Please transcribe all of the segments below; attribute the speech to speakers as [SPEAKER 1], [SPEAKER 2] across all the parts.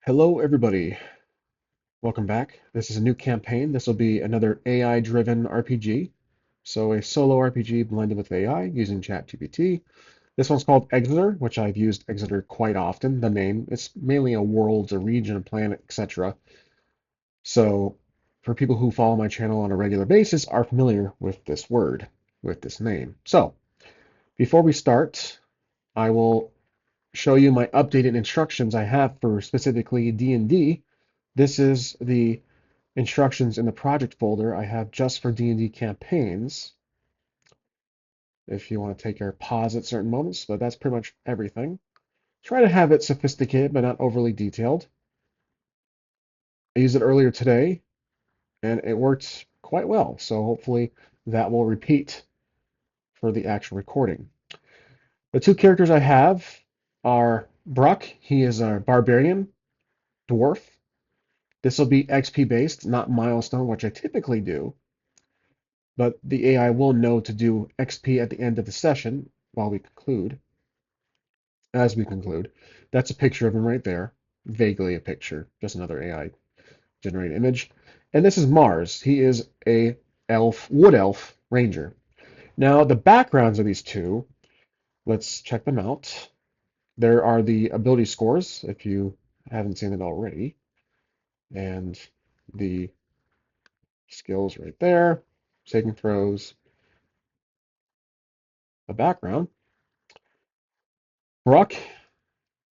[SPEAKER 1] Hello, everybody. Welcome back. This is a new campaign. This will be another AI-driven RPG. So a solo RPG blended with AI using ChatGPT. This one's called Exeter, which I've used Exeter quite often, the name. It's mainly a world, a region, a planet, etc. So for people who follow my channel on a regular basis are familiar with this word, with this name. So before we start, I will show you my updated instructions I have for specifically D&D. This is the instructions in the project folder I have just for D&D campaigns, if you want to take your pause at certain moments, but that's pretty much everything. Try to have it sophisticated but not overly detailed. I used it earlier today and it worked quite well, so hopefully that will repeat for the actual recording. The two characters I have are Bruck. He is a barbarian dwarf. This will be XP based, not milestone, which I typically do. But the AI will know to do XP at the end of the session while we conclude, as we conclude. That's a picture of him right there. Vaguely a picture, just another AI generated image. And this is Mars. He is a wood elf ranger. Now the backgrounds of these two, let's check them out. There are the ability scores, if you haven't seen it already, and the skills right there, saving throws, a background. Brock.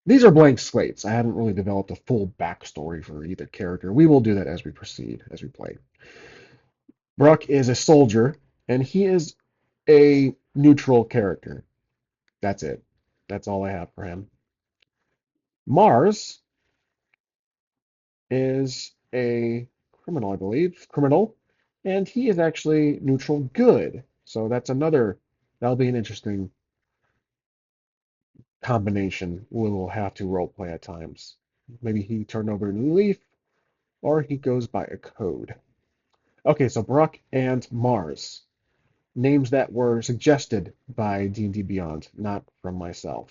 [SPEAKER 1] These are blank slates. I haven't really developed a full backstory for either character. We will do that as we proceed, as we play. Bruck is a soldier, and he is a neutral character. That's it. That's all I have for him. Mars is a criminal, I believe. Criminal. And he is actually neutral good. So that'll be an interesting combination we will have to roleplay at times. Maybe he turned over a new leaf, or he goes by a code. Okay, so Bruck and Mars, names that were suggested by D&D Beyond, not from myself.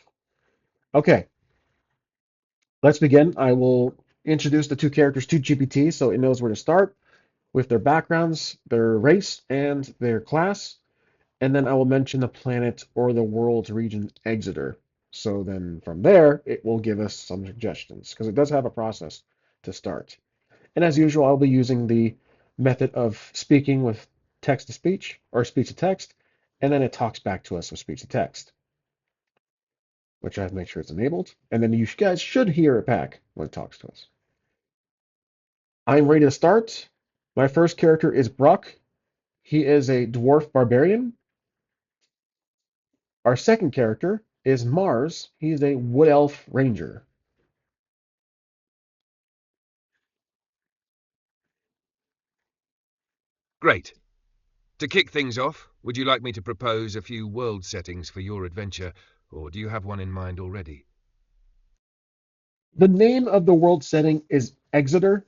[SPEAKER 1] Okay, let's begin. I will introduce the two characters to GPT so it knows where to start with their backgrounds, their race, and their class. And then I will mention the planet or the world's region Exeter. So then from there, it will give us some suggestions because it does have a process to start. And as usual, I'll be using the method of speaking with text to speech or speech to text, and then it talks back to us with speech to text, which I have to make sure it's enabled. And then you guys should hear it back when it talks to us. I'm ready to start. My first character is Bruck. He is a dwarf barbarian. Our second character is Mars. He's a wood elf ranger.
[SPEAKER 2] Great. To kick things off, would you like me to propose a few world settings for your adventure, or do you have one in mind already?
[SPEAKER 1] The name of the world setting is Exeter.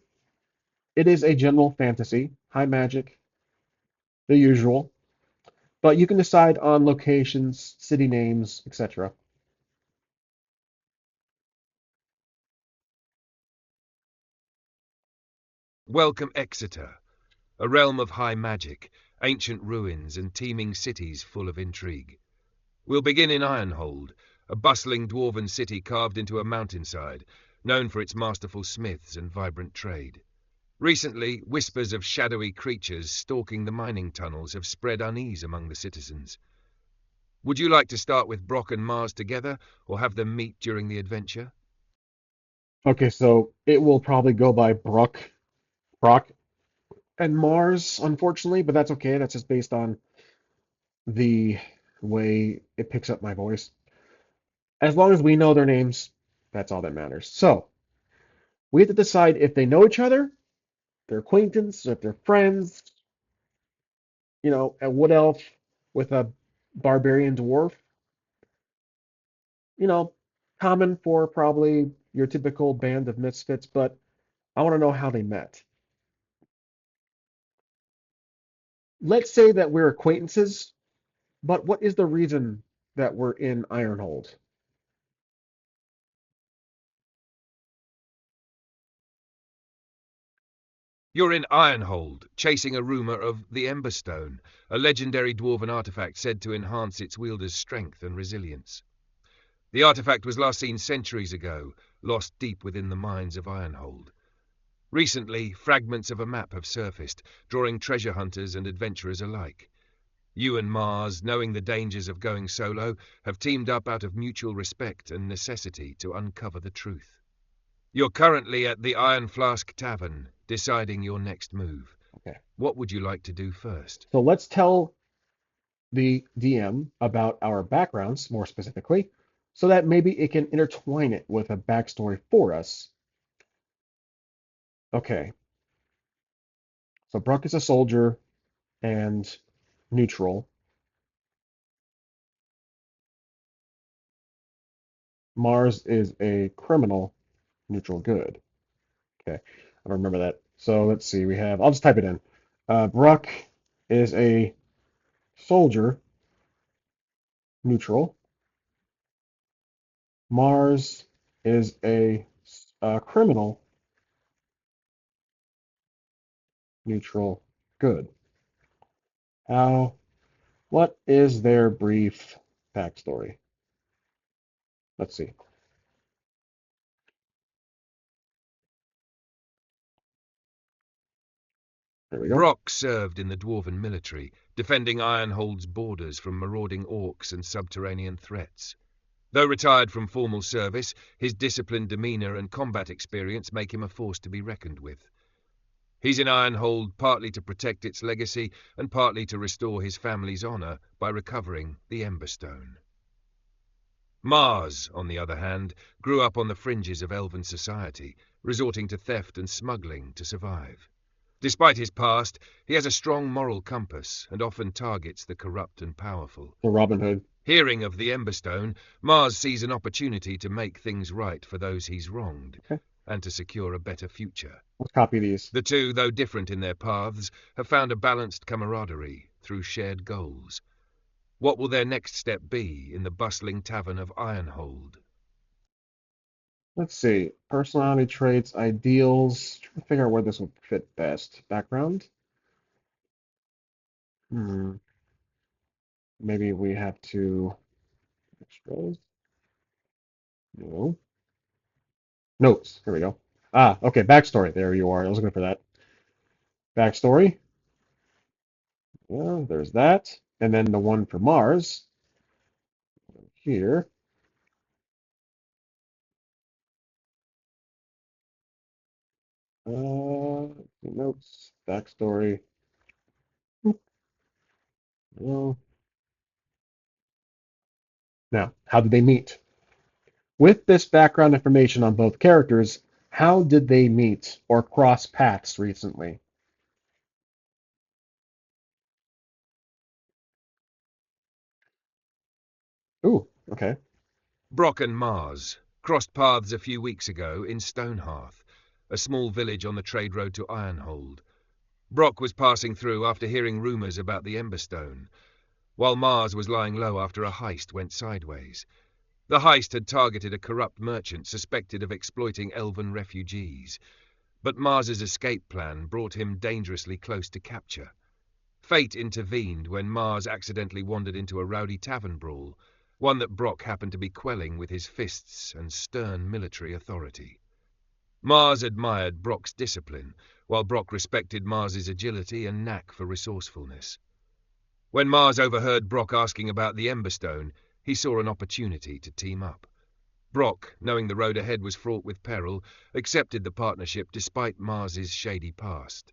[SPEAKER 1] It is a general fantasy, high magic, the usual. But you can decide on locations, city names, etc.
[SPEAKER 2] Welcome Exeter, a realm of high magic, ancient ruins, and teeming cities full of intrigue. We'll begin in Ironhold, a bustling dwarven city carved into a mountainside, known for its masterful smiths and vibrant trade. Recently, whispers of shadowy creatures stalking the mining tunnels have spread unease among the citizens. Would you like to start with Brock and Mars together, or have them meet during the adventure?
[SPEAKER 1] Okay, so it will probably go by Brock, and Mars, unfortunately, but that's okay. That's just based on the way it picks up my voice. As long as we know their names, that's all that matters. So we have to decide if they know each other, their acquaintance, if they're friends, a wood elf with a barbarian dwarf, you know, common for probably your typical band of misfits, but I want to know how they met. Let's say that we're acquaintances, but what is the reason that we're in Ironhold?
[SPEAKER 2] You're in Ironhold, chasing a rumour of the Emberstone, a legendary dwarven artifact said to enhance its wielder's strength and resilience. The artifact was last seen centuries ago, lost deep within the mines of Ironhold. Recently, fragments of a map have surfaced, drawing treasure hunters and adventurers alike. You and Mars, knowing the dangers of going solo, have teamed up out of mutual respect and necessity to uncover the truth. You're currently at the Iron Flask Tavern, deciding your next move.
[SPEAKER 1] Okay.
[SPEAKER 2] What would you like to do first?
[SPEAKER 1] So let's tell the DM about our backgrounds more specifically, so that maybe it can intertwine it with a backstory for us. Okay. So Bruck is a soldier and neutral. Mars is a criminal, neutral good. Okay. I don't remember that. So let's see. I'll just type it in. Bruck is a soldier, neutral. Mars is a criminal, neutral, good. How? What is their brief backstory? Let's see. There we go.
[SPEAKER 2] Brock served in the Dwarven military, defending Ironhold's borders from marauding orcs and subterranean threats. Though retired from formal service, his disciplined demeanour and combat experience make him a force to be reckoned with. He's in Ironhold partly to protect its legacy and partly to restore his family's honour by recovering the Emberstone. Mars, on the other hand, grew up on the fringes of elven society, resorting to theft and smuggling to survive. Despite his past, he has a strong moral compass and often targets the corrupt and powerful.
[SPEAKER 1] So Robin Hood.
[SPEAKER 2] Hearing of the Emberstone, Mars sees an opportunity to make things right for those he's wronged,
[SPEAKER 1] Okay.
[SPEAKER 2] and to secure a better future.
[SPEAKER 1] Let's copy these.
[SPEAKER 2] The two, though different in their paths, have found a balanced camaraderie through shared goals. What will their next step be in the bustling tavern of Ironhold?
[SPEAKER 1] Let's see. Personality traits, ideals. Trying to figure out where this would fit best. Background. Hmm. Maybe we have to extras. No. Notes. Here we go. Ah, okay. Backstory. There you are. I was looking for that. Backstory. Yeah, there's that. And then the one for Mars here. Notes. Backstory. No. Now, how did they meet? With this background information on both characters, how did they meet or cross paths recently? Ooh, okay.
[SPEAKER 2] Brock and Mars crossed paths a few weeks ago in Stonehearth, a small village on the trade road to Ironhold. Brock was passing through after hearing rumours about the Emberstone, while Mars was lying low after a heist went sideways. The heist had targeted a corrupt merchant suspected of exploiting elven refugees, but Mars's escape plan brought him dangerously close to capture. Fate intervened when Mars accidentally wandered into a rowdy tavern brawl, one that Brock happened to be quelling with his fists and stern military authority. Mars admired Brock's discipline, while Brock respected Mars's agility and knack for resourcefulness. When Mars overheard Brock asking about the Emberstone, he saw an opportunity to team up. Brock, knowing the road ahead was fraught with peril, accepted the partnership despite Mars's shady past.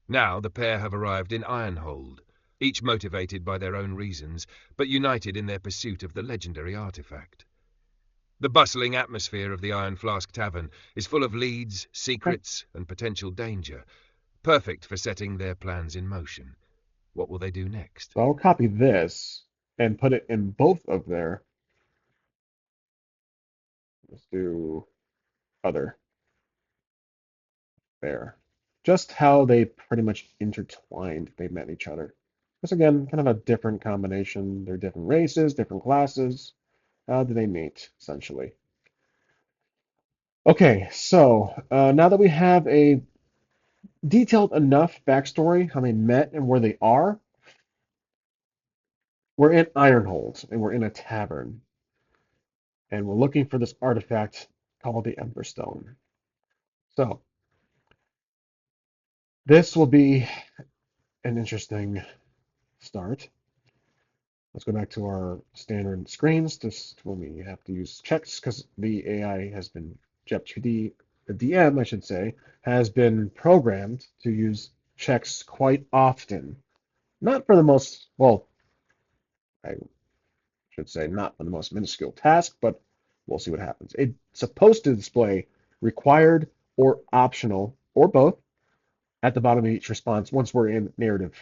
[SPEAKER 2] Now the pair have arrived in Ironhold, each motivated by their own reasons, but united in their pursuit of the legendary artifact. The bustling atmosphere of the Iron Flask Tavern is full of leads,
[SPEAKER 1] Okay.
[SPEAKER 2] secrets, and potential danger, perfect for setting their plans in motion. What will they do next?
[SPEAKER 1] So I'll copy this and put it in both of their. Let's do other there. Just how they pretty much intertwined they met each other. Because again, kind of a different combination. They're different races, different classes. How do they meet, essentially? Okay, so now that we have a detailed enough backstory, how they met and where they are. We're in Ironhold, and we're in a tavern, and we're looking for this artifact called the Emberstone. So this will be an interesting start. Let's go back to our standard screens, just when we have to use checks, because the AI has been, ChatGPT, the DM, I should say, has been programmed to use checks quite often. Not for the most, well, I should say not for the most minuscule task, but we'll see what happens. It's supposed to display required or optional, or both, at the bottom of each response once we're in narrative,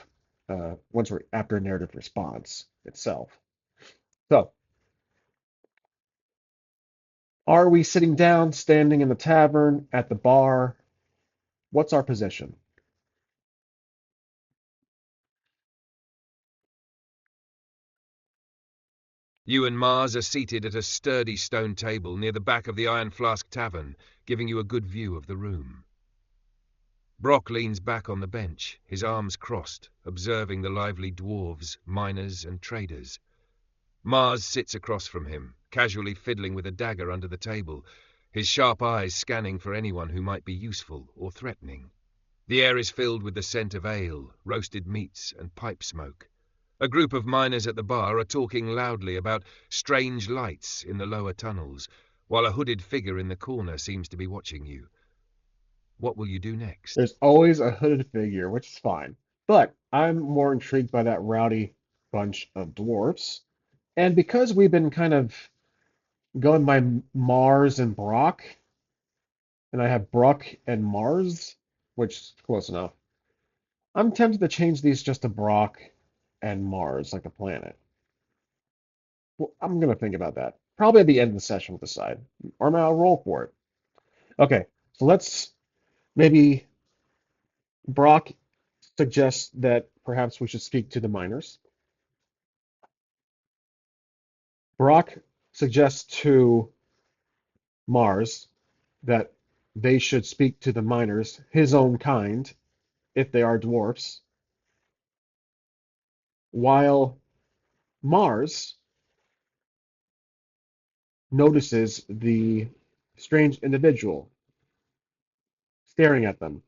[SPEAKER 1] once we're after a narrative response itself. So, are we sitting down, standing in the tavern, at the bar? What's our position?
[SPEAKER 2] You and Mars are seated at a sturdy stone table near the back of the Iron Flask Tavern, giving you a good view of the room. Brock leans back on the bench, his arms crossed, observing the lively dwarves, miners, and traders. Mars sits across from him, casually fiddling with a dagger under the table, his sharp eyes scanning for anyone who might be useful or threatening. The air is filled with the scent of ale, roasted meats, and pipe smoke. A group of miners at the bar are talking loudly about strange lights in the lower tunnels, while a hooded figure in the corner seems to be watching you. What will you do next?
[SPEAKER 1] There's always a hooded figure, which is fine. But I'm more intrigued by that rowdy bunch of dwarfs. And because we've been kind of going by Mars and Brock, and I have Brock and Mars, which is close enough, I'm tempted to change these just to Brock and Mars, like the planet. Well, I'm going to think about that. Probably at the end of the session, we'll decide. Or maybe I'll roll for it. Okay, so let's maybe Brock suggests that perhaps we should speak to the miners. Brock suggests to Mars that they should speak to the miners, his own kind, if they are dwarfs, while Mars notices the strange individual staring at them.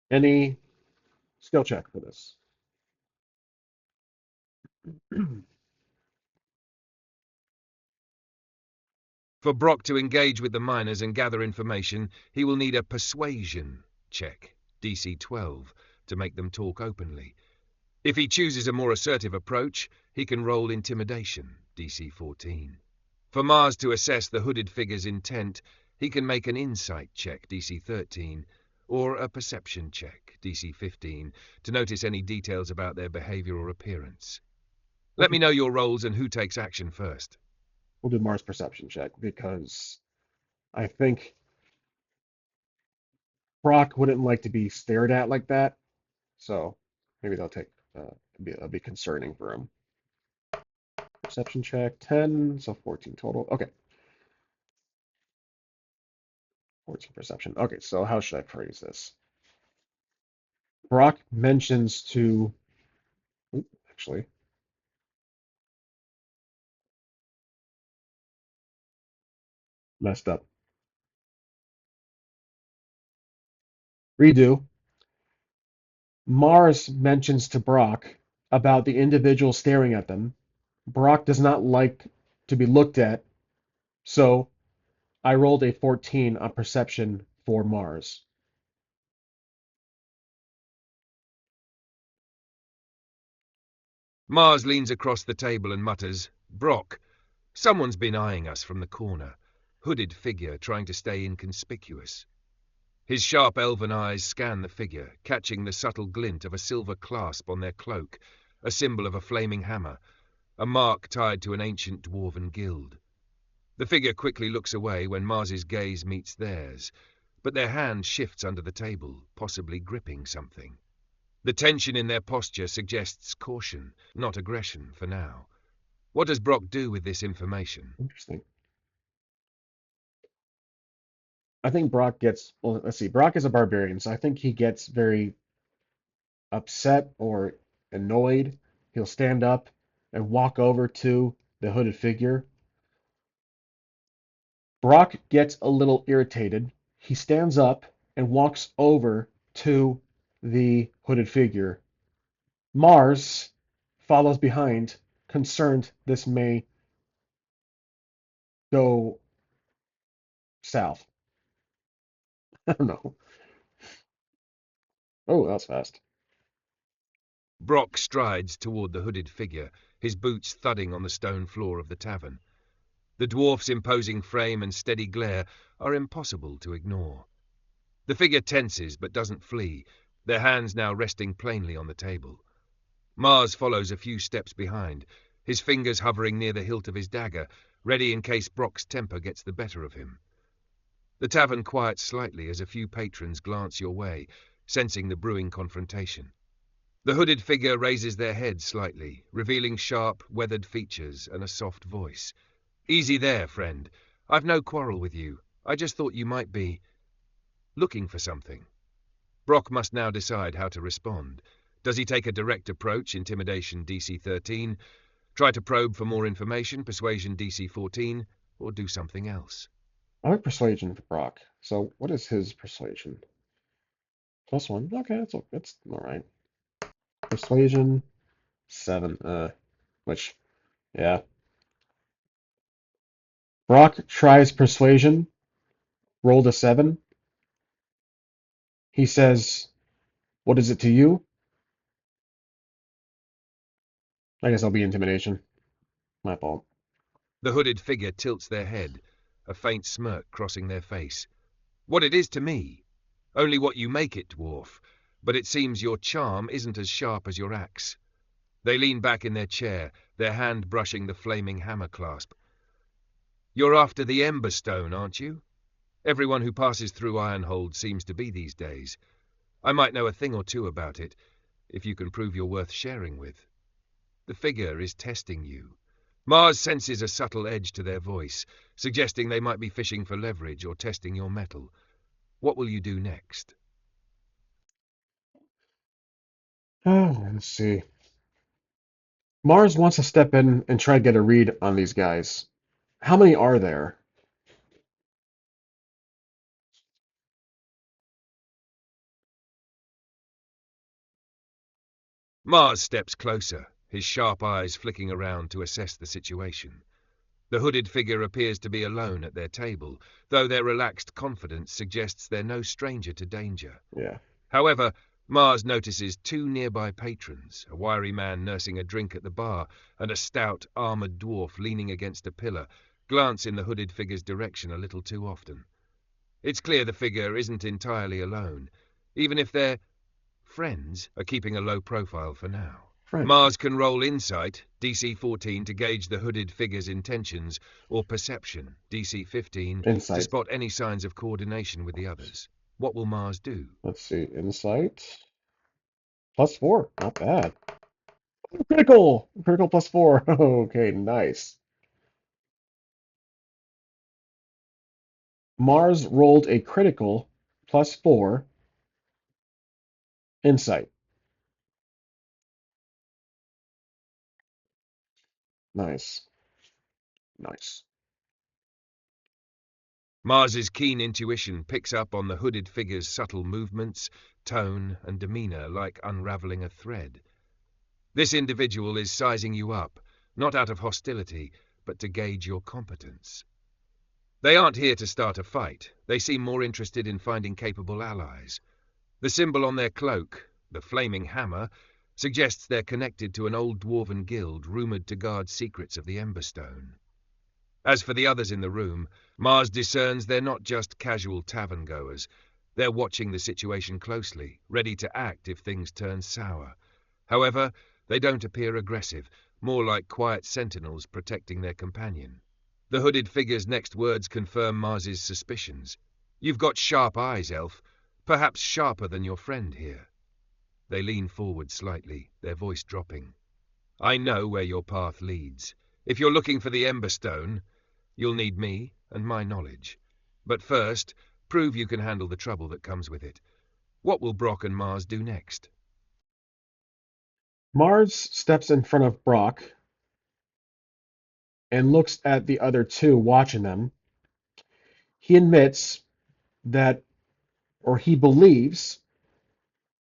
[SPEAKER 1] Any skill check for this?
[SPEAKER 2] For Brock to engage with the miners and gather information, he will need a persuasion check, DC 12, to make them talk openly. If he chooses a more assertive approach, he can roll intimidation, DC 14. For Mars to assess the hooded figure's intent, he can make an insight check, DC 13, or a perception check, DC 15, to notice any details about their behavior or appearance.
[SPEAKER 1] We'll
[SPEAKER 2] Let
[SPEAKER 1] do,
[SPEAKER 2] me know your rolls and who takes action first.
[SPEAKER 1] we'll do Mars perception check because I think Brock wouldn't like to be stared at like that. So maybe they'll take it'll be concerning for him. Perception check 10, so 14 total. Okay, 14 perception. Okay, so how should I phrase this? Brock mentions to, actually, messed up. Redo. Mars mentions to Brock about the individual staring at them. Brock does not like to be looked at, so I rolled a 14 on perception for Mars.
[SPEAKER 2] Mars leans across the table and mutters, "Brock, someone's been eyeing us from the corner. Hooded figure trying to stay inconspicuous." His sharp elven eyes scan the figure, catching the subtle glint of a silver clasp on their cloak, a symbol of a flaming hammer, a mark tied to an ancient dwarven guild. The figure quickly looks away when Mars's gaze meets theirs, but their hand shifts under the table, possibly gripping something. The tension in their posture suggests caution, not aggression for now. What does Brock do with this information?
[SPEAKER 1] Interesting. I think Brock gets, well, let's see, Brock is a barbarian, so I think he gets very upset or annoyed. He'll stand up and walk over to the hooded figure. Brock gets a little irritated. He stands up and walks over to the hooded figure. Mars follows behind, concerned this may go south. I don't know. Oh, that was fast.
[SPEAKER 2] Brock strides toward the hooded figure, his boots thudding on the stone floor of the tavern. The dwarf's imposing frame and steady glare are impossible to ignore. The figure tenses but doesn't flee, their hands now resting plainly on the table. Mars follows a few steps behind, his fingers hovering near the hilt of his dagger, ready in case Brock's temper gets the better of him. The tavern quiets slightly as a few patrons glance your way, sensing the brewing confrontation. The hooded figure raises their head slightly, revealing sharp, weathered features and a soft voice. "Easy there, friend. I've no quarrel with you. I just thought you might be looking for something." Brock must now decide how to respond. Does he take a direct approach, intimidation DC 13, try to probe for more information, persuasion DC 14, or do something else?
[SPEAKER 1] I like persuasion for Brock. So what is his persuasion? +1. Okay, that's all right. Persuasion 7. Which, yeah. Brock tries persuasion, rolled a 7. He says, "What is it to you?" I guess I'll be intimidation. My fault.
[SPEAKER 2] The hooded figure tilts their head, a faint smirk crossing their face. "What it is to me? Only what you make it, dwarf. But it seems your charm isn't as sharp as your axe." They lean back in their chair, their hand brushing the flaming hammer clasp. "You're after the Ember Stone, aren't you? Everyone who passes through Ironhold seems to be these days. I might know a thing or two about it, if you can prove you're worth sharing with." The figure is testing you. Mars senses a subtle edge to their voice, suggesting they might be fishing for leverage or testing your mettle. What will you do next?
[SPEAKER 1] Let's see. Mars wants to step in and try to get a read on these guys. How many are there?
[SPEAKER 2] Mars steps closer, his sharp eyes flicking around to assess the situation. The hooded figure appears to be alone at their table, though their relaxed confidence suggests they're no stranger to danger.
[SPEAKER 1] Yeah.
[SPEAKER 2] However, Mars notices two nearby patrons, a wiry man nursing a drink at the bar, and a stout, armored dwarf leaning against a pillar, glance in the hooded figure's direction a little too often. It's clear the figure isn't entirely alone, even if their friends are keeping a low profile for now.
[SPEAKER 1] Friendly.
[SPEAKER 2] Mars can roll Insight, DC 14, to gauge the hooded figure's intentions, or Perception, DC 15, to
[SPEAKER 1] Insight.
[SPEAKER 2] spot any signs of coordination with the others. What will Mars do?
[SPEAKER 1] Let's see. Insight. +4. Not bad. Critical! Critical +4. Okay, nice. Mars rolled a critical +4 insight. Nice. Nice.
[SPEAKER 2] Mars's keen intuition picks up on the hooded figure's subtle movements, tone, and demeanor like unraveling a thread. This individual is sizing you up, not out of hostility, but to gauge your competence. They aren't here to start a fight. They seem more interested in finding capable allies. The symbol on their cloak, the flaming hammer, suggests they're connected to an old dwarven guild rumored to guard secrets of the Emberstone. As for the others in the room, Mars discerns they're not just casual tavern-goers. They're watching the situation closely, ready to act if things turn sour. However, they don't appear aggressive, more like quiet sentinels protecting their companion. The hooded figure's next words confirm Mars's suspicions. "You've got sharp eyes, elf, perhaps sharper than your friend here." They lean forward slightly, their voice dropping. "I know where your path leads. If you're looking for the Emberstone, you'll need me and my knowledge. But first, Prove you can handle the trouble that comes with it. What will Brock and Mars do next?
[SPEAKER 1] Mars steps in front of Brock and looks at the other two watching them. He admits that, or he believes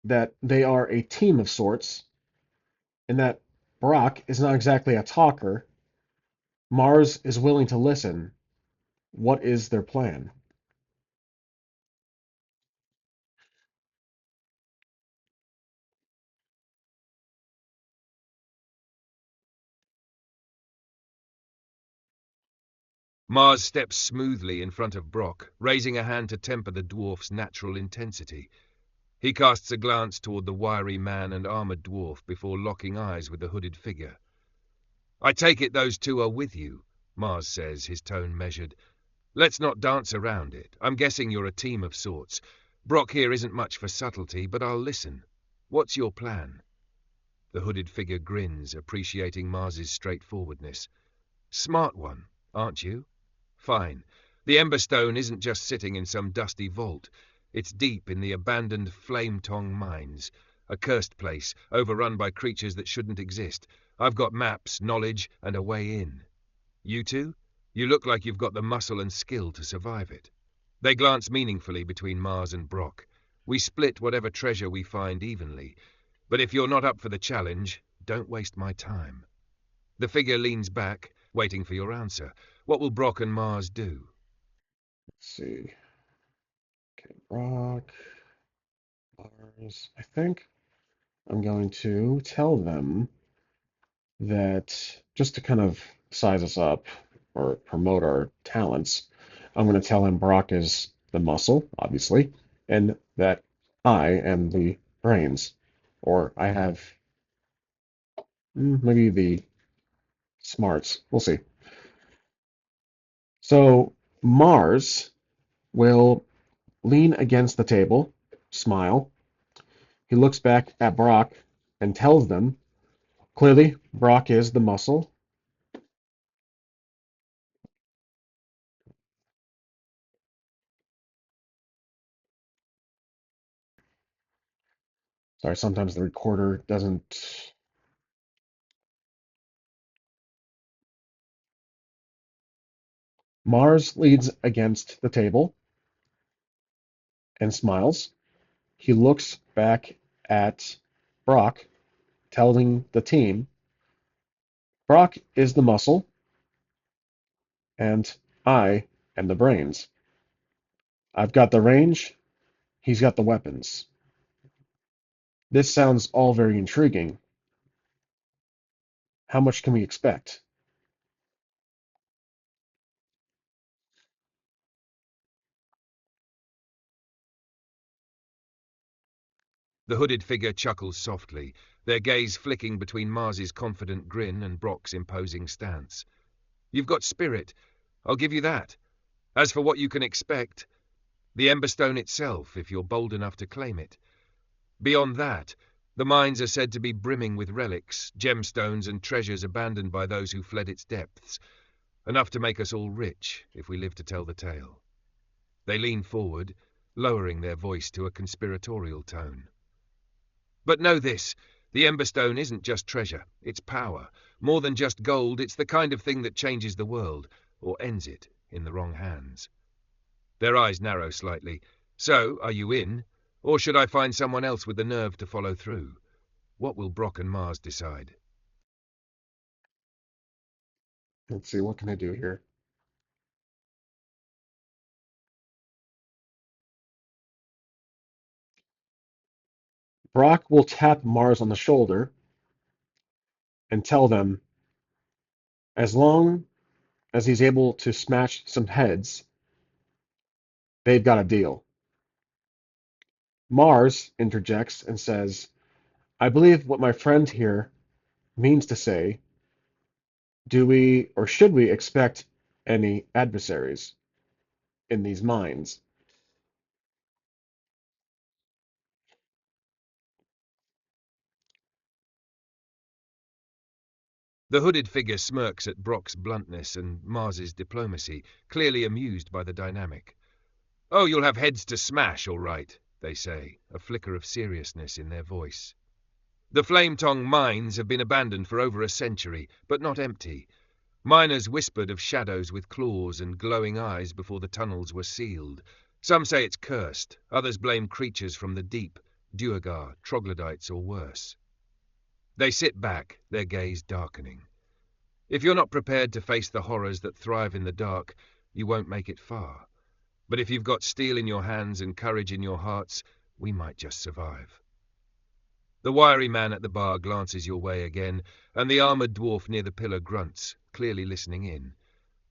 [SPEAKER 1] that they are a team of sorts, and that Brock is not exactly a talker. Mars is willing to listen. What is their plan?
[SPEAKER 2] Mars steps smoothly in front of Brock, raising a hand to temper the dwarf's natural intensity. He casts a glance toward the wiry man and armored dwarf before locking eyes with the hooded figure. I take it those two are with you, Mars says, his tone measured. Let's not dance around it. I'm guessing you're a team of sorts. Brock here isn't much for subtlety, but I'll listen. What's your plan? The hooded figure grins, appreciating Mars's straightforwardness. Smart one, aren't you? Fine. The Emberstone isn't just sitting in some dusty vault. It's deep in the abandoned Flame Tongue mines, a cursed place, overrun by creatures that shouldn't exist. I've got maps, knowledge, and a way in. You two? You look like you've got the muscle and skill to survive it. They glance meaningfully between Mars and Brock. We split whatever treasure we find evenly, but if you're not up for the challenge, don't waste my time. The figure leans back, waiting for your answer. What will Brock and Mars do?
[SPEAKER 1] Let's see. Okay, Brock, Mars. I think I'm going to tell them that just to kind of size us up or promote our talents, I'm going to tell him Brock is the muscle, obviously, and that I am the brains, or I have maybe the smarts. We'll see. So Mars will lean against the table, smile. He looks back at Brock and tells them clearly Brock is the muscle. Sorry, sometimes the recorder doesn't. Mars leans against the table and smiles. He looks back at Brock, telling the team Brock is the muscle and I am the brains. I've got the range, he's got the weapons. This sounds all very intriguing. How much can we expect?
[SPEAKER 2] The hooded figure chuckles softly, their gaze flicking between Mars's confident grin and Brock's imposing stance. You've got spirit. I'll give you that. As for what you can expect, the Emberstone itself, if you're bold enough to claim it. Beyond that, the mines are said to be brimming with relics, gemstones, and treasures abandoned by those who fled its depths, enough to make us all rich if we live to tell the tale. They lean forward, lowering their voice to a conspiratorial tone. But know this, the Emberstone isn't just treasure, it's power. More than just gold, it's the kind of thing that changes the world, or ends it, in the wrong hands. Their eyes narrow slightly. So, are you in? Or should I find someone else with the nerve to follow through? What will Brock and Mars decide?
[SPEAKER 1] Let's see, what can I do here? Brock will tap Mars on the shoulder and tell them as long as he's able to smash some heads, they've got a deal. Mars interjects and says, I believe what my friend here means to say, do we or should we expect any adversaries in these mines?
[SPEAKER 2] The hooded figure smirks at Brock's bluntness and Mars's diplomacy, clearly amused by the dynamic. Oh, you'll have heads to smash, all right, they say, a flicker of seriousness in their voice. The Flametong mines have been abandoned for over a century, but not empty. Miners whispered of shadows with claws and glowing eyes before the tunnels were sealed. Some say it's cursed, others blame creatures from the deep, duergar, troglodytes or worse. They sit back, their gaze darkening. If you're not prepared to face the horrors that thrive in the dark, you won't make it far. But if you've got steel in your hands and courage in your hearts, we might just survive. The wiry man at the bar glances your way again, and the armoured dwarf near the pillar grunts, clearly listening in.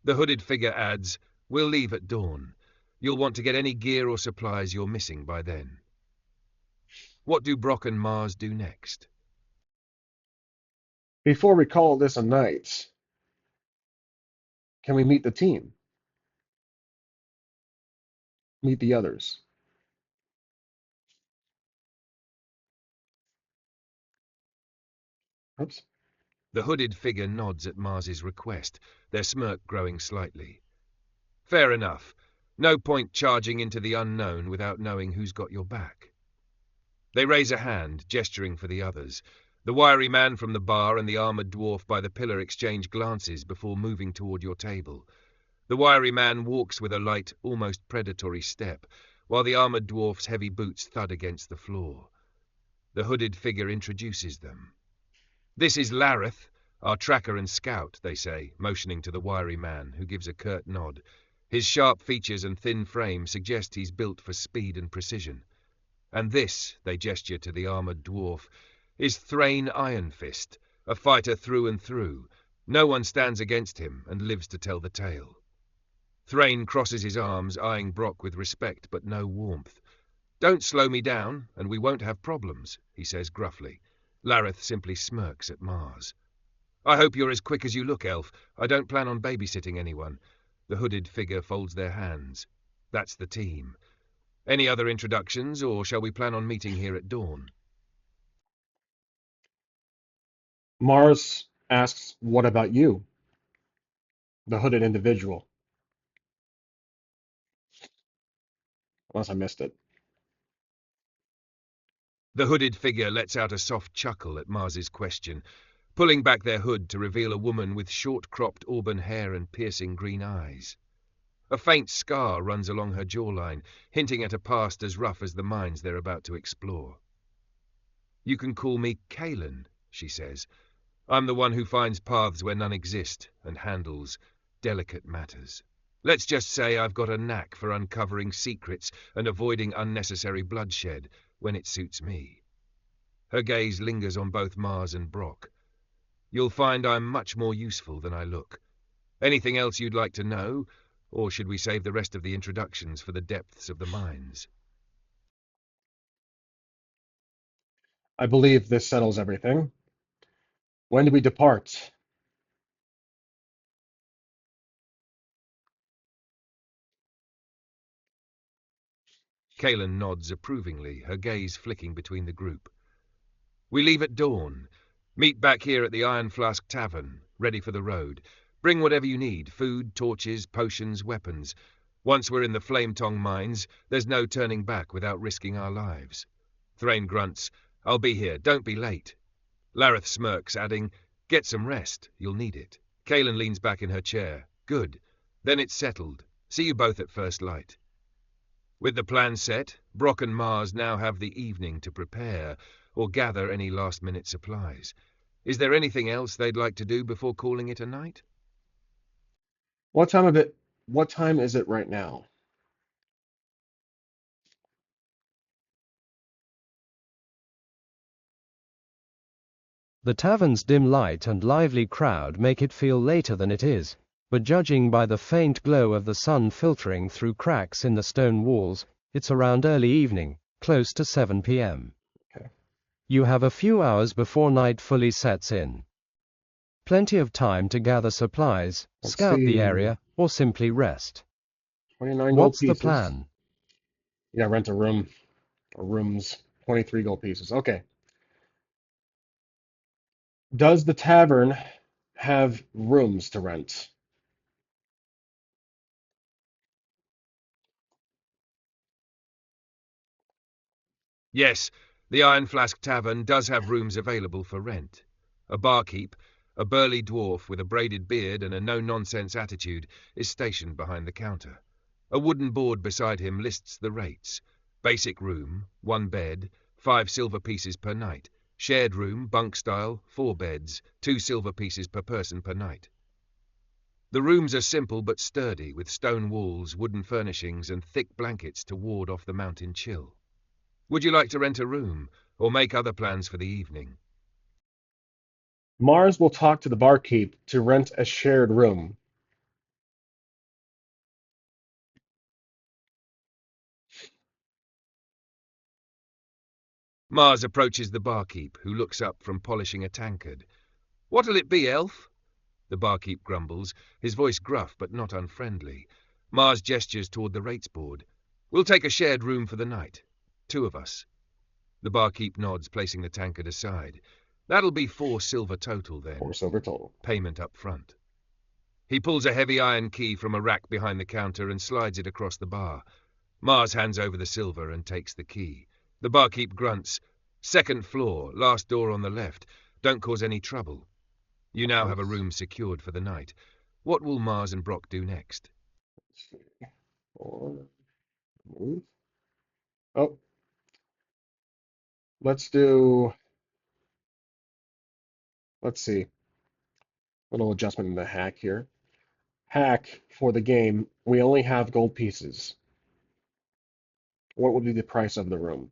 [SPEAKER 2] The hooded figure adds, "We'll leave at dawn. You'll want to get any gear or supplies you're missing by then." What do Brock and Mars do next?
[SPEAKER 1] Before we call this a night, can we meet the team? Meet the others? Oops.
[SPEAKER 2] The hooded figure nods at Mars's request, their smirk growing slightly. Fair enough. No point charging into the unknown without knowing who's got your back. They raise a hand, gesturing for the others. The wiry man from the bar and the armoured dwarf by the pillar exchange glances before moving toward your table. The wiry man walks with a light, almost predatory step, while the armoured dwarf's heavy boots thud against the floor. The hooded figure introduces them. "This is Lareth, our tracker and scout," they say, motioning to the wiry man, who gives a curt nod. His sharp features and thin frame suggest he's built for speed and precision. "And this," they gesture to the armoured dwarf, "is Thrain Ironfist, a fighter through and through. No one stands against him and lives to tell the tale." Thrain crosses his arms, eyeing Brock with respect but no warmth. "Don't slow me down, and we won't have problems," he says gruffly. Lareth simply smirks at Mars. "I hope you're as quick as you look, Elf. I don't plan on babysitting anyone." The hooded figure folds their hands. "That's the team. Any other introductions, or shall we plan on meeting here at dawn?"
[SPEAKER 1] Mars asks, "What about you?" The hooded individual, unless I missed it.
[SPEAKER 2] The hooded figure lets out a soft chuckle at Mars's question, pulling back their hood to reveal a woman with short-cropped auburn hair and piercing green eyes. A faint scar runs along her jawline, hinting at a past as rough as the mines they're about to explore. "You can call me Kaelen," she says. "I'm the one who finds paths where none exist and handles delicate matters. Let's just say I've got a knack for uncovering secrets and avoiding unnecessary bloodshed when it suits me." Her gaze lingers on both Mars and Brock. "You'll find I'm much more useful than I look. Anything else you'd like to know, or should we save the rest of the introductions for the depths of the mines?"
[SPEAKER 1] I believe this settles everything. When do we depart?
[SPEAKER 2] Kaelen nods approvingly, her gaze flicking between the group. "We leave at dawn. Meet back here at the Iron Flask Tavern, ready for the road. Bring whatever you need, food, torches, potions, weapons. Once we're in the Flametong mines, there's no turning back without risking our lives." Thrain grunts, "I'll be here, don't be late." Lareth smirks, adding, "Get some rest, you'll need it." Kaelen leans back in her chair. "Good. Then it's settled. See you both at first light." With the plan set, Brock and Mars now have the evening to prepare or gather any last-minute supplies. Is there anything else they'd like to do before calling it a night?
[SPEAKER 1] What time of it? What time is it right now?
[SPEAKER 3] The tavern's dim light and lively crowd make it feel later than it is, but judging by the faint glow of the sun filtering through cracks in the stone walls, it's around early evening, close to 7 p.m.
[SPEAKER 1] Okay.
[SPEAKER 3] You have a few hours before night fully sets in. Plenty of time to gather supplies,
[SPEAKER 1] Let's
[SPEAKER 3] scout the
[SPEAKER 1] see.
[SPEAKER 3] area, or simply rest.
[SPEAKER 1] 29 gold
[SPEAKER 3] What's the
[SPEAKER 1] pieces.
[SPEAKER 3] plan?
[SPEAKER 1] Yeah, rent a room or rooms. 23 gold pieces. Okay. Does the tavern have rooms to rent?
[SPEAKER 2] Yes, the Iron Flask Tavern does have rooms available for rent. A barkeep, a burly dwarf with a braided beard and a no-nonsense attitude, is stationed behind the counter. A wooden board beside him lists the rates. Basic room, 1 bed, 5 silver pieces per night. Shared room, bunk style, 4 beds, 2 silver pieces per person per night. The rooms are simple but sturdy, with stone walls, wooden furnishings, and thick blankets to ward off the mountain chill. Would you like to rent a room, or make other plans for the evening?
[SPEAKER 1] Mars will talk to the barkeep to rent a shared room.
[SPEAKER 2] Mars approaches the barkeep, who looks up from polishing a tankard. "What'll it be, elf?" The barkeep grumbles, his voice gruff but not unfriendly. Mars gestures toward the rates board. "We'll take a shared room for the night. 2 of us." The barkeep nods, placing the tankard aside. "That'll be 4 silver total, then.
[SPEAKER 1] 4 silver total.
[SPEAKER 2] Payment up front." He pulls a heavy iron key from a rack behind the counter and slides it across the bar. Mars hands over the silver and takes the key. The barkeep grunts. "Second floor, last door on the left. Don't cause any trouble." You now have a room secured for the night. What will Mars and Brock do next?
[SPEAKER 1] Let's see. Or move. Oh, let's do. Let's see. Little adjustment in the hack here. Hack for the game. We only have gold pieces. What would be the price of the room?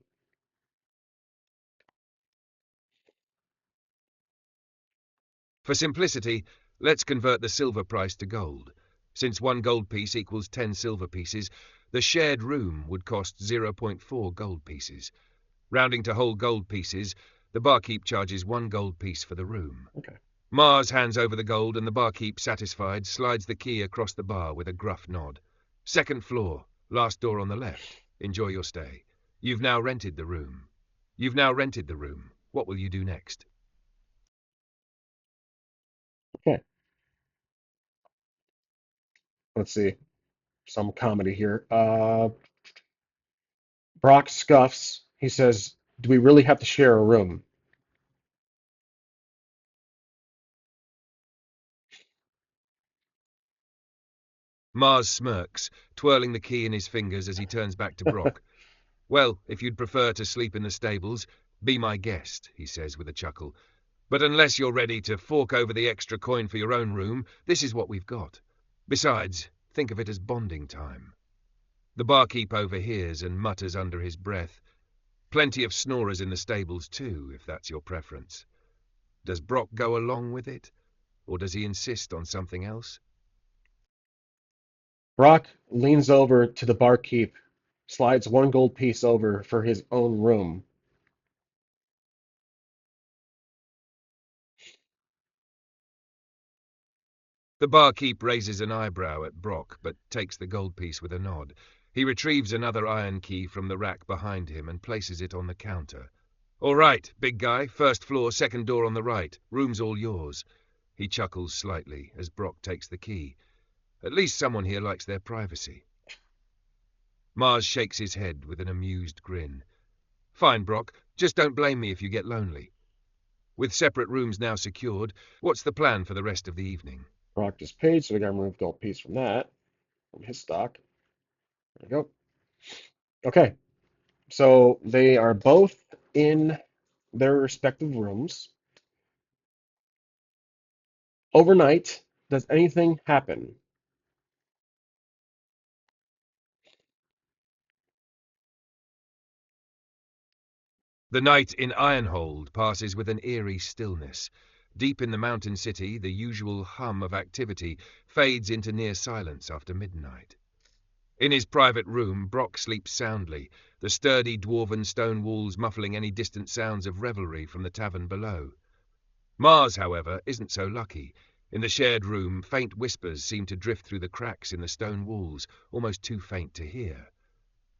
[SPEAKER 2] For simplicity, let's convert the silver price to gold. Since 1 gold piece equals 10 silver pieces, the shared room would cost 0.4 gold pieces. Rounding to whole gold pieces, the barkeep charges 1 gold piece for the room.
[SPEAKER 1] Okay.
[SPEAKER 2] Mars hands over the gold, and the barkeep, satisfied, slides the key across the bar with a gruff nod. "Second floor, last door on the left. Enjoy your stay. You've now rented the room. What will you do next?"
[SPEAKER 1] Okay. Let's see. Some comedy here. Brock scuffs. He says, "Do we really have to share a room?"
[SPEAKER 2] Mars smirks, twirling the key in his fingers as he turns back to Brock. "Well, if you'd prefer to sleep in the stables, be my guest," he says with a chuckle. "But unless you're ready to fork over the extra coin for your own room, this is what we've got. Besides, think of it as bonding time." The barkeep overhears and mutters under his breath, "Plenty of snorers in the stables too, if that's your preference." Does Brock go along with it, or does he insist on something else?
[SPEAKER 1] Brock leans over to the barkeep, slides 1 gold piece over for his own room.
[SPEAKER 2] The barkeep raises an eyebrow at Brock, but takes the gold piece with a nod. He retrieves another iron key from the rack behind him and places it on the counter. "All right, big guy, 1st floor, 2nd door on the right. Room's all yours." He chuckles slightly as Brock takes the key. "At least someone here likes their privacy." Mars shakes his head with an amused grin. "Fine, Brock. Just don't blame me if you get lonely." With separate rooms now secured, what's the plan for the rest of the evening?
[SPEAKER 1] Brock just paid, so we gotta remove gold piece from that, from his stock. There we go. Okay, so they are both in their respective rooms. Overnight, does anything happen?
[SPEAKER 2] The night in Ironhold passes with an eerie stillness. Deep in the mountain city, the usual hum of activity fades into near silence after midnight. In his private room, Brock sleeps soundly, the sturdy dwarven stone walls muffling any distant sounds of revelry from the tavern below. Mars, however, isn't so lucky. In the shared room, faint whispers seem to drift through the cracks in the stone walls, almost too faint to hear.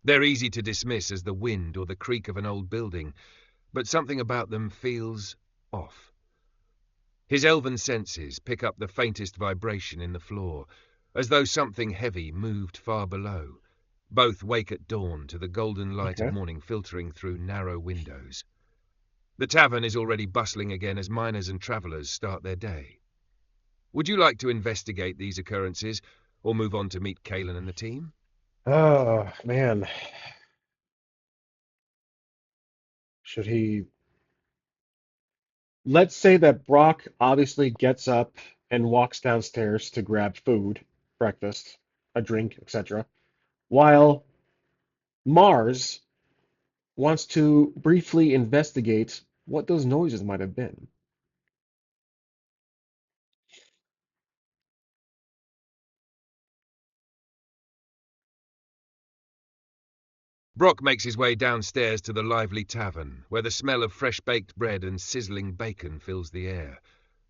[SPEAKER 2] They're easy to dismiss as the wind or the creak of an old building, but something about them feels off. His elven senses pick up the faintest vibration in the floor, as though something heavy moved far below. Both wake at dawn to the golden light of
[SPEAKER 1] Okay.
[SPEAKER 2] morning filtering through narrow windows. The tavern is already bustling again as miners and travellers start their day. Would you like to investigate these occurrences, or move on to meet Kaelen and the team?
[SPEAKER 1] Oh, man. Should he? Let's say that Brock obviously gets up and walks downstairs to grab food, breakfast, a drink, etc., while Mars wants to briefly investigate what those noises might have been.
[SPEAKER 2] Brock makes his way downstairs to the lively tavern, where the smell of fresh-baked bread and sizzling bacon fills the air.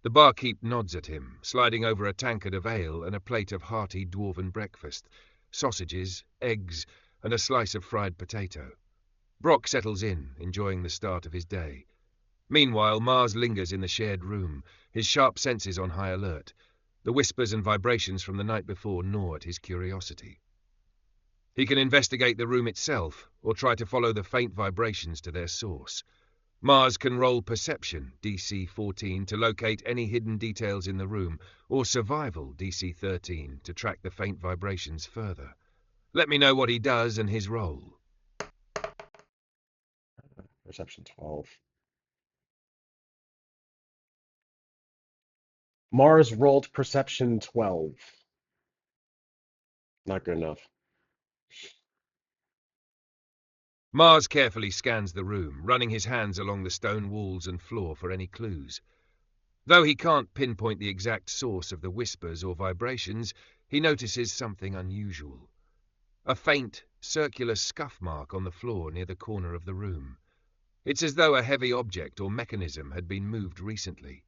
[SPEAKER 2] The barkeep nods at him, sliding over a tankard of ale and a plate of hearty dwarven breakfast, sausages, eggs, and a slice of fried potato. Brock settles in, enjoying the start of his day. Meanwhile, Mars lingers in the shared room, his sharp senses on high alert. The whispers and vibrations from the night before gnaw at his curiosity. He can investigate the room itself, or try to follow the faint vibrations to their source. Mars can roll Perception, DC 14, to locate any hidden details in the room, or Survival, DC 13, to track the faint vibrations further. Let me know what he does and his role.
[SPEAKER 1] Perception 12. Mars rolled Perception 12. Not good enough.
[SPEAKER 2] Mars carefully scans the room, running his hands along the stone walls and floor for any clues. Though he can't pinpoint the exact source of the whispers or vibrations, he notices something unusual. A faint, circular scuff mark on the floor near the corner of the room. It's as though a heavy object or mechanism had been moved recently.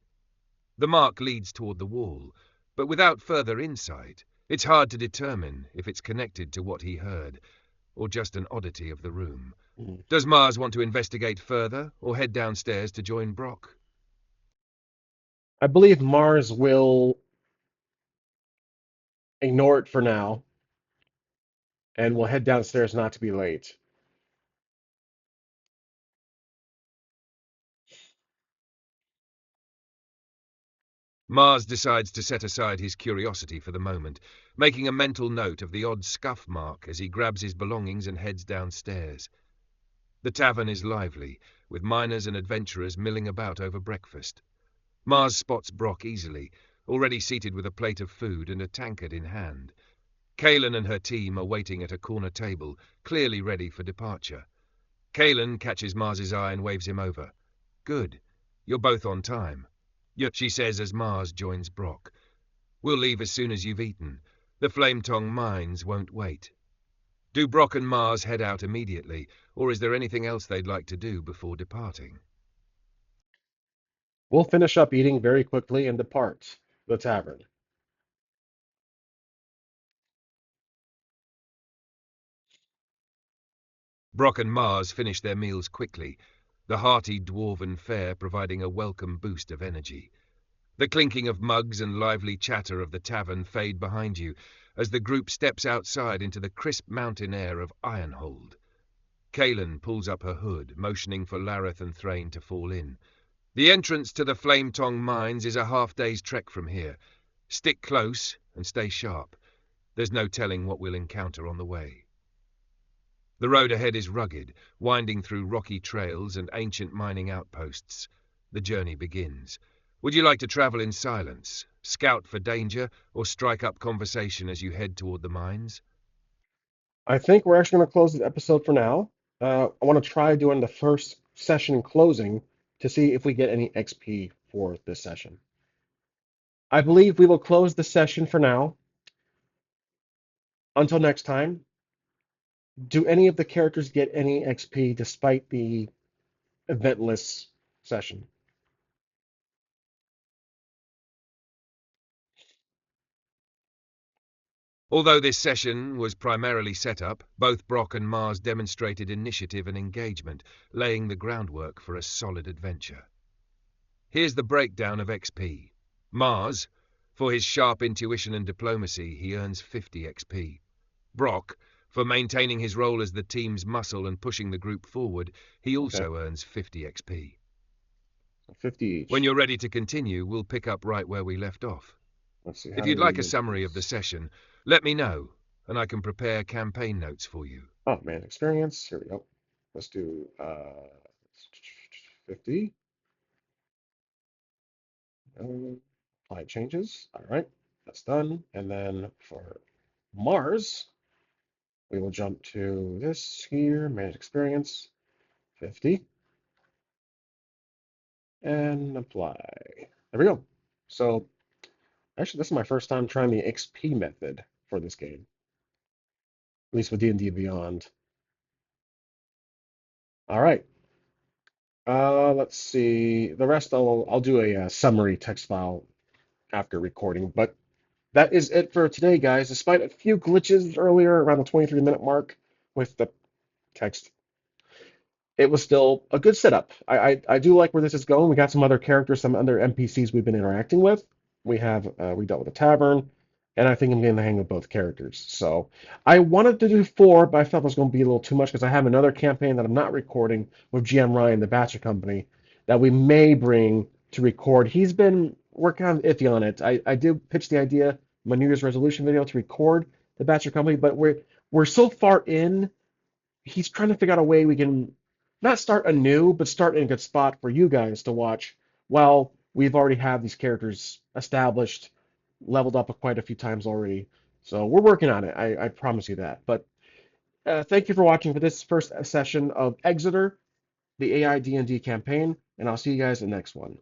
[SPEAKER 2] The mark leads toward the wall, but without further insight, it's hard to determine if it's connected to what he heard, or just an oddity of the room.
[SPEAKER 1] Mm.
[SPEAKER 2] Does Mars want to investigate further, or head downstairs to join Brock?
[SPEAKER 1] I believe Mars will ignore it for now and will head downstairs not to be late.
[SPEAKER 2] Mars decides to set aside his curiosity for the moment, making a mental note of the odd scuff mark as he grabs his belongings and heads downstairs. The tavern is lively, with miners and adventurers milling about over breakfast. Mars spots Brock easily, already seated with a plate of food and a tankard in hand. Kaelen and her team are waiting at a corner table, clearly ready for departure. Kaelen catches Mars's eye and waves him over. "Good. You're both on time," she says as Mars joins Brock. "We'll leave as soon as you've eaten. The Flame Tongue mines won't wait." Do Brock and Mars head out immediately, or is there anything else they'd like to do before departing?
[SPEAKER 1] We'll finish up eating very quickly and depart the tavern.
[SPEAKER 2] Brock and Mars finish their meals quickly, the hearty dwarven fare providing a welcome boost of energy. The clinking of mugs and lively chatter of the tavern fade behind you as the group steps outside into the crisp mountain air of Ironhold. Kaelen pulls up her hood, motioning for Lareth and Thrain to fall in. The entrance to the Flame Tongue mines is a half-day's trek from here. Stick close and stay sharp. There's no telling what we'll encounter on the way. The road ahead is rugged, winding through rocky trails and ancient mining outposts. The journey begins. Would you like to travel in silence, scout for danger, or strike up conversation as you head toward the mines?
[SPEAKER 1] I think we're actually going to close the episode for now. I want to try doing the first session closing to see if we get any XP for this session. I believe we will close the session for now. Until next time, do any of the characters get any XP despite the eventless session?
[SPEAKER 2] Although this session was primarily set up, both Brock and Mars demonstrated initiative and engagement, laying the groundwork for a solid adventure. Here's the breakdown of XP. Mars, for his sharp intuition and diplomacy, he earns 50 XP. Brock, For maintaining his role as the team's muscle and pushing the group forward, he
[SPEAKER 1] Okay.
[SPEAKER 2] also earns 50 XP.
[SPEAKER 1] So 50
[SPEAKER 2] When
[SPEAKER 1] each.
[SPEAKER 2] you're ready to continue, we'll pick up right where we left off.
[SPEAKER 1] Let's see.
[SPEAKER 2] If
[SPEAKER 1] How do
[SPEAKER 2] you'd
[SPEAKER 1] we
[SPEAKER 2] like a
[SPEAKER 1] make
[SPEAKER 2] summary of the
[SPEAKER 1] this?
[SPEAKER 2] session, let me know, and I can prepare campaign notes for you.
[SPEAKER 1] Oh man, experience. Here we go. Let's do 50. Apply changes. All right, that's done. And then for Mars, we will jump to this here, manage experience, 50, and apply. There we go. So actually, this is my first time trying the XP method for this game, at least with D&D Beyond. All right. Let's see. The rest I'll do a summary text file after recording, but that is it for today, guys. Despite a few glitches earlier around the 23-minute mark with the text, it was still a good setup. I do like where this is going. We got some other characters, some other NPCs we've been interacting with. We dealt with a tavern, and I think I'm getting the hang of both characters. So I wanted to do four, but I felt it was going to be a little too much because I have another campaign that I'm not recording with GM Ryan, the Batcher Company, that we may bring to record. He's been working on iffy on it. I did pitch the idea in my New Year's resolution video to record the Batcher Company, but we're so far in he's trying to figure out a way we can not start anew, but start in a good spot for you guys to watch while we've already had these characters established, leveled up quite a few times already. So we're working on it. I promise you that. But thank you for watching for this first session of Exeter, the AI D&D campaign, and I'll see you guys in the next one.